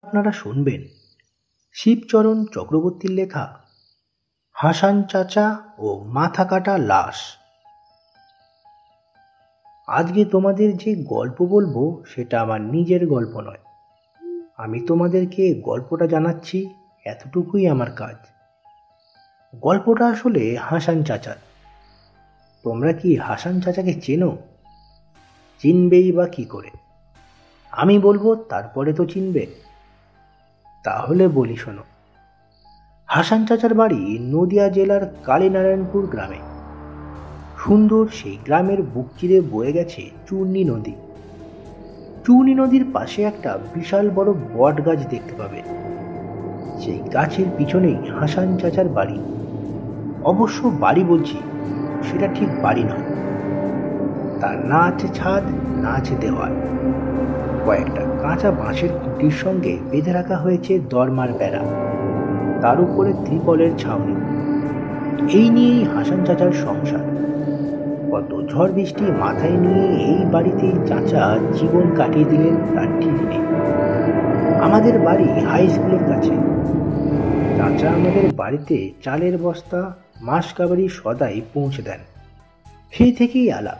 আপনারা শুনবেন শিবচরণ চক্রবর্তীর লেখা হাসান চাচা ও মাথা কাটা লাশ। আজকে তোমাদের যে গল্প বলবো সেটা আমার নিজের গল্প নয়। আমি তোমাদেরকে গল্পটা জানাচ্ছি, এতটুকুই আমার কাজ। গল্পটা আসলে হাসান চাচার। তোমরা কি হাসান চাচাকে চেনো? চিনবেই বা কি করে? আমি বলবো তারপরে তো চিনবে। তাহলে বলি শোনো। হাসান চাচার বাড়ি নদিয়া জেলার কালীনারায়ণপুর গ্রামে। সুন্দর সেই গ্রামের বুক চিরে বয়ে গেছে চূর্ণী নদী। চূর্ণী নদীর পাশে একটা বিশাল বড় বট গাছ দেখতে পাবে। সেই গাছের পিছনেই হাসান চাচার বাড়ি। অবশ্য বাড়ি বলছি, সেটা ঠিক বাড়ি নয়। তার না আছে ছাদ, না আছে দেওয়াল। কয়েকটা কাঁচা বাঁশের খুঁটির সঙ্গে বেঁধে রাখা হয়েছে দরমার বেড়া, তার উপরে ত্রিপলের ছাউনি। এই নিয়েই হাসান চাচার সংসার। কত ঝড় বৃষ্টি মাথায় নিয়ে এই বাড়িতেই চাচা জীবন কাটিয়ে দিলেন তার ঠিক নেই। আমাদের বাড়ি হাই স্কুলের কাছে। চাচা আমাদের বাড়িতে চালের বস্তা, মাসকাবারি সদাই পৌঁছে দেন। সেই থেকেই আলাপ।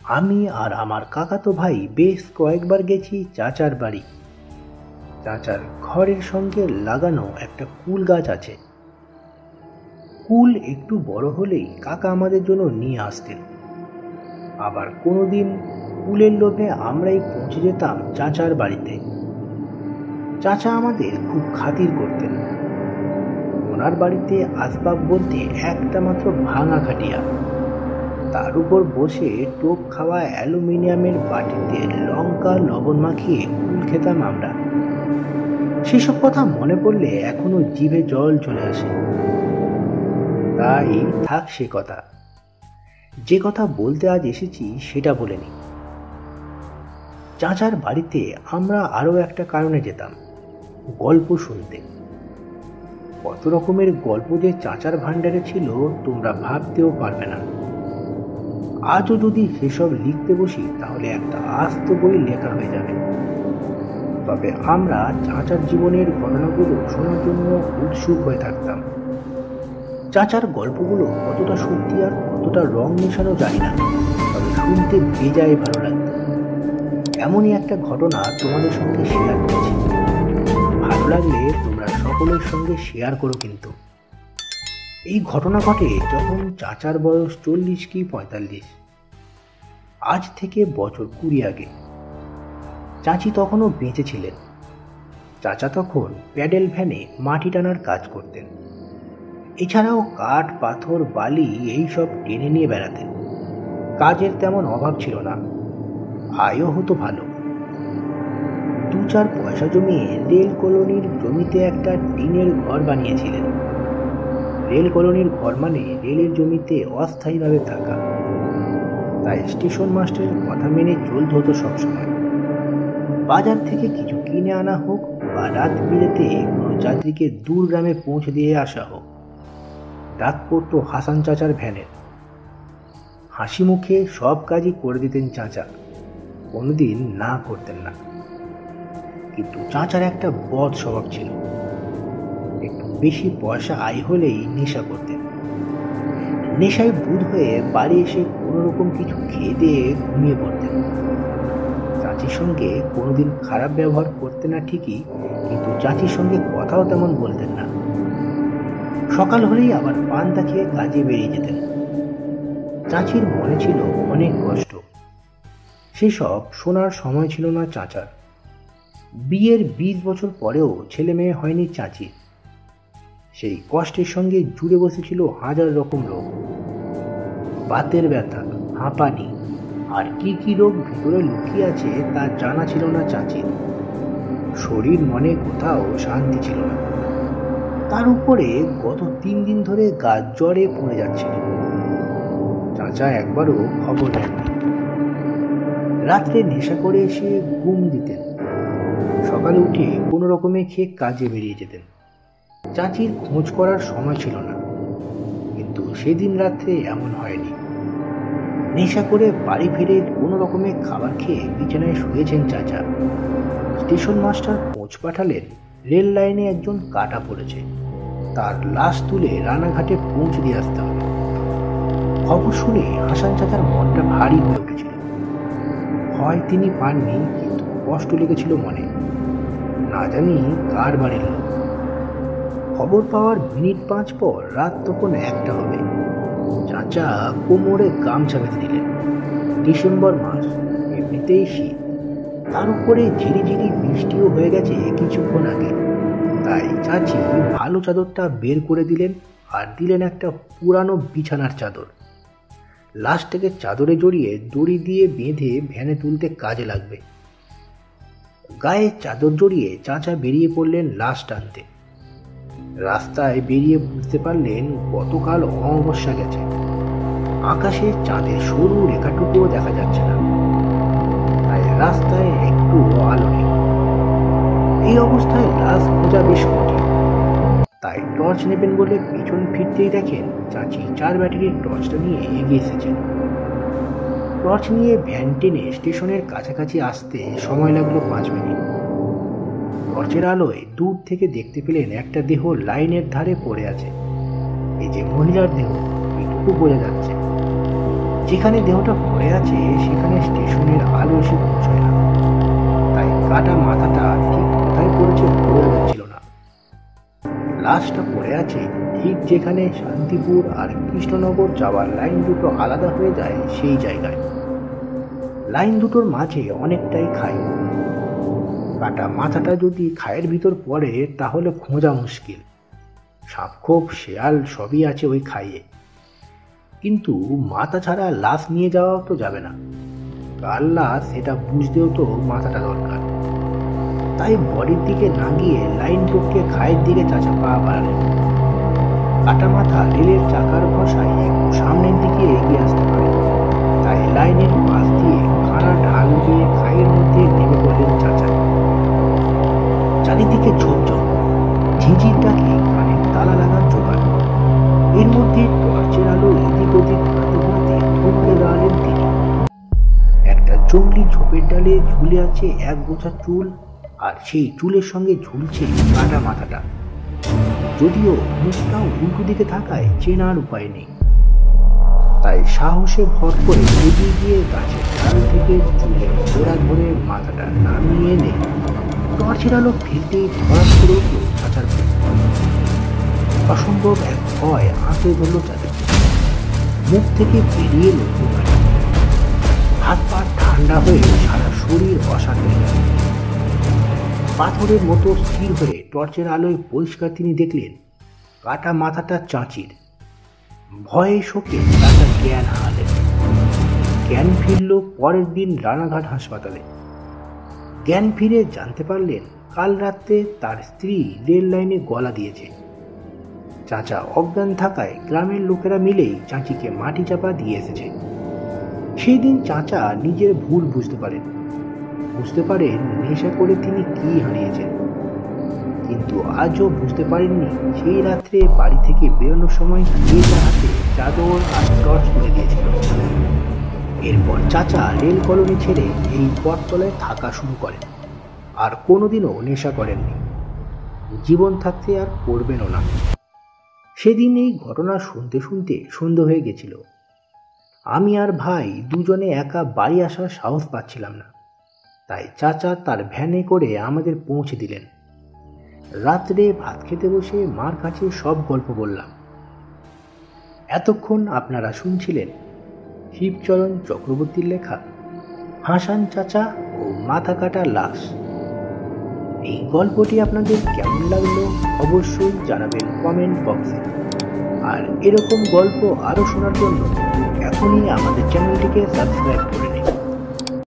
আমি আর আমার কাকাতো ভাই বেশ কয়েকবার গেছি চাচার বাড়ি। চাচার ঘরের সঙ্গে লাগানো একটা কুল গাছ আছে। কুল একটু বড় হলেই কাকা আমাদের জন্য নিয়ে আসতেন। আবার কোনোদিন কুলের লোভে আমরাই পৌঁছে যেতাম চাচার বাড়িতে। চাচা আমাদের খুব খাতির করতেন। ওনার বাড়িতে আসবাব বলতে একটা মাত্র ভাঙা খাটিয়া, তার উপর বসে টোপ খাওয়া অ্যালুমিনিয়ামের বাটিতে লঙ্কা লবণ মাখিয়ে কুল খেতাম আমরা। সেসব কথা মনে পড়লে এখনো জিভে জল চলে আসে। তাই থাক সে কথা। যে কথা বলতে আজ এসেছি সেটা বলে নি। চাচার বাড়িতে আমরা আরো একটা কারণে যেতাম, গল্প শুনতে। কত রকমের গল্প যে চাচার ভাণ্ডারে ছিল তোমরা ভাবতেও পারবে না। আজও যদি সেসব লিখতে বসি তাহলে একটা আস্ত বই লেখা হয়ে যাবে। তবে আমরা চাচার জীবনের ঘটনাগুলো শোনার জন্য উৎসুক হয়ে থাকতাম। চাচার গল্পগুলো কতটা সত্যি আর কতটা রং মেশানো জানি না, তবে শুনতে বেজায় ভালো লাগতো। এমনই একটা ঘটনা তোমাদের সঙ্গে শেয়ার করছি। ভালো লাগলে তোমরা সকলের সঙ্গে শেয়ার করো কিন্তু। এই ঘটনা ঘটে যখন চাচার বয়স 40 কি 45। আজ থেকে বছর 20 আগে। চাচি তখনও বেঁচে ছিলেন। চাচা তখন প্যাডেল ভ্যানে মাটি টানার কাজ করতেন। এছাড়াও কাঠ, পাথর, বালি এইসব টেনে নিয়ে বেড়াতেন। কাজের তেমন অভাব ছিল না, আয়ও হতো ভালো। 2-4 পয়সা জমিয়ে রেল কলোনির জমিতে একটা টিনের ঘর বানিয়েছিলেন। রেল কলোনির ঘর মানে রেলের জমিতে অস্থায়ীভাবে থাকা। তাই স্টেশন মাস্টারের কথা মেনে চলতে হতো সবসময়। বাজার থেকে কিছু কিনে আনা হোক বা রাত বিরেতে কোনো যাত্রীকে দূর গ্রামে পৌঁছে দিয়ে আসা হোক, ডাক পড়তো হাসান চাচার ভ্যানের। হাসি মুখে সব কাজই করে দিতেন চাচা, কোনোদিন না করতেন না। কিন্তু চাচার একটা বদ স্বভাব ছিল। একটু বেশি পয়সা আয় হলেই নেশা করতেন। নেশায় বুঁদ হয়ে বাড়ি এসে কোনো রকম কিছু খেয়ে দিয়ে ঘুমিয়ে পড়তেন। চাচির সঙ্গে কোনোদিন খারাপ ব্যবহার করতেন না ঠিকই, কিন্তু চাচির সঙ্গে কথাও তেমন বলতেন না। সকাল হলেই আবার পান্তা খেয়ে কাজে বেরিয়ে যেতেন। চাচির মনে ছিল অনেক কষ্ট। সেসব শোনার সময় ছিল না চাচার। বিয়ের 20 বছর পরেও ছেলে মেয়ে হয়নি চাচির। সেই কষ্টের সঙ্গে জুড়ে বসেছিল হাজার রকম রোগ। বাতের ব্যথা, হাঁপানি আর কি কি রোগ ভিতরে লুকিয়ে আছে তা জানা ছিল না চাচির। শরীর মনে কোথাও শান্তি ছিল না। তার উপরে গত 3 দিন ধরে গা জ্বরে পড়ে যাচ্ছিল। চাচা একবারও খবর নেননি। রাত্রে নেশা করে এসে ঘুম দিতেন। সকালে উঠে কোনো রকমে খেয়ে কাজে বেরিয়ে যেতেন। চাচির খোঁজ করার সময় ছিল না। কিন্তু সেদিন রাত্রে এমন হয়নি। নেশা করে বাড়ি ফিরে কোনো রকমে খাবার খেয়ে বিছানায় শুয়েছেন চাচা। স্টেশন মাস্টার খোঁজ পাঠালেন রেল লাইনে একজন কাটা পড়েছে, তার লাশ তুলে রানাঘাটে পৌঁছে দিয়ে আসতে হবে। খবর শুনে হাসান চাচার মনটা ভারী হয়ে উঠেছিল। ভয় তিনি পাননি, কিন্তু কষ্ট লেগেছিল মনে। না জানি কার বাড়ির লোক। খবর পাওয়ার মিনিট 5 পর রাত তখন 1টা হবে। চাচা কোমরে গামছা বেঁধে দিলেন। ডিসেম্বর মাস, এমনিতেই শীত, তার উপরে ঝিরিঝিরি বৃষ্টিও হয়ে গেছে কিছুক্ষণ আগে। তাই চাচি ভালো চাদরটা বের করে দিলেন আর দিলেন একটা পুরানো বিছানার চাদর। লাশটাকে চাদরে জড়িয়ে দড়ি দিয়ে বেঁধে ভ্যানে তুলতে কাজে লাগবে। গায়ে চাদর জড়িয়ে চাচা বেরিয়ে পড়লেন লাশ টানতে। রাস্তায় বেরিয়ে বুঝতে পারলেন গতকাল অমাবস্যা গেছে। আকাশে চাঁদের সরু রেখাটুকুও দেখা যাচ্ছে না, তাই রাস্তায় একটু আলো নেই। এই অবস্থায় লাশ খোঁজা বেশ কঠিন। তাই টর্চ নেবেন বলে পিছন ফিরতেই দেখেন চাচি 4 ব্যাটারির টর্চটা নিয়ে এগিয়ে এসেছেন। টর্চ নিয়ে ভ্যান টেনে স্টেশনের কাছাকাছি আসতে সময় লাগলো 5 মিনিট। টর্চের আলোয় দূর থেকে দেখতে পেলেন একটা দেহ লাইনের ধারে পড়ে আছে। এই যে মহিলার দেহ, এটুকু বোঝা যাচ্ছে। যেখানে দেহটা পড়ে আছে সেখানে স্টেশনের আলো এসে পৌঁছয় না, তাই কাটা মাথাটা ঠিক কোথায় পড়েছে বোঝা যাচ্ছিল না। লাশটা পড়ে আছে ঠিক যেখানে শান্তিপুর আর কৃষ্ণনগর যাওয়ার লাইন দুটো আলাদা হয়ে যায় সেই জায়গায়। লাইন দুটোর মাঝে অনেকটাই খাই। কাটা মাথাটা যদি খায়ের ভিতর পড়ে তাহলে খোঁজা মুশকিল। সাপখোপ, শেয়াল সবই আছে ওই খাইয়ে, কিন্তু মাথা ছাড়া লাশ নিয়ে যাওয়া তো যাবে না। কার লাশ সেটা বুঝতেও তো মাথাটা দরকার। তাই বডির দিকে না গিয়ে লাইন টপকে খায়ের দিকে চাচা পা বাড়ালেন। কাটা মাথা রেলের চাকার ঘষায় একটু সামনের দিকে এগিয়ে আসতে পারে, তাই লাইনের পাশ দিয়ে খাড়া ঢাল দিয়ে খাইয়ের মধ্যে নেমে পড়লেন চাচা। চারিদিকে ঝোপঝোপ, ঝিঁঝিরটাকে কানের তালা লাগার জোগাড়। এর মধ্যে টর্চের আলো এদিক ওদিক ঘোরাতে ঘোরাতে থমকে দাঁড়ালেন তিনি। একটা জঙ্গলি ঝোপের ডালে ঝুলে আছে এক গোছা চুল, আর সেই চুলের সঙ্গে ঝুলছে কাটা মাথাটা। যদিও মুখটা উল্টো দিকে থাকায় চেনার উপায় নেই, তাই সাহসে ভর করে এগিয়ে গিয়ে গাছের ডাল থেকে চুলের গোড়া ধরে মাথাটা নামিয়ে এনে টর্চের আলো ফেলতেই ধরাস করে উঠল চাচার বুক। অসম্ভব এক ভয় আঁকড়ে ধরল চাচাকে। মুখ থেকে বেরিয়ে এলো দোকানে। হাত পা ঠান্ডা হয়ে সারা শরীর অসাড় হয়ে গেল। পাথরের মতো স্থির হয়ে টর্চের আলোয় পরিষ্কার তিনি দেখলেন কাটা মাথাটা চাঁচির। ভয়ে শোকে চাচা জ্ঞান হারালেন। জ্ঞান ফিরল পরের দিন রানাঘাট হাসপাতালে। জ্ঞান ফিরে জানতে পারলেন কাল রাত্রে তার স্ত্রী রেল লাইনে গলা দিয়েছে। চাচা অজ্ঞান থাকায় গ্রামের লোকেরা মিলেই চাচিকে মাটি চাপা দিয়ে এসেছে। সেই দিন চাচা নিজের ভুল বুঝতে পারেন নেশা করে তিনি কি হারিয়েছেন, কিন্তু আজও বুঝতে পারেননি সেই রাত্রে বাড়ি থেকে বেরোনোর সময় কে তার হাতে চাদর আর টর্চ তুলে দিয়েছিল। এরপর চাচা রেল কলোনি ছেড়ে এই পথতলায় থাকা শুরু করেন, আর কোনোদিনও নেশা করেননি। জীবন থাকতে আর করবেনও না। সেদিন এই ঘটনা শুনতে শুনতে সন্ধ্যে হয়ে গেছিল। আমি আর ভাই দুজনে একা বাড়ি আসার সাহস পাচ্ছিলাম না, তাই চাচা তার ভ্যানে করে আমাদের পৌঁছে দিলেন। রাত্রে ভাত খেতে বসে মার কাছে সব গল্প বললাম। এতক্ষণ আপনারা শুনছিলেন শিবচরণ চক্রবর্তীর লেখা হাসান চাচা ও মাথা কাটা লাশ। এই গল্পটি আপনাদের কেমন লাগলো অবশ্যই জানাবেন কমেন্ট বক্সে। আর এরকম গল্প আরও শোনার জন্য এখনই আমাদের চ্যানেলটিকে সাবস্ক্রাইব করে নিন।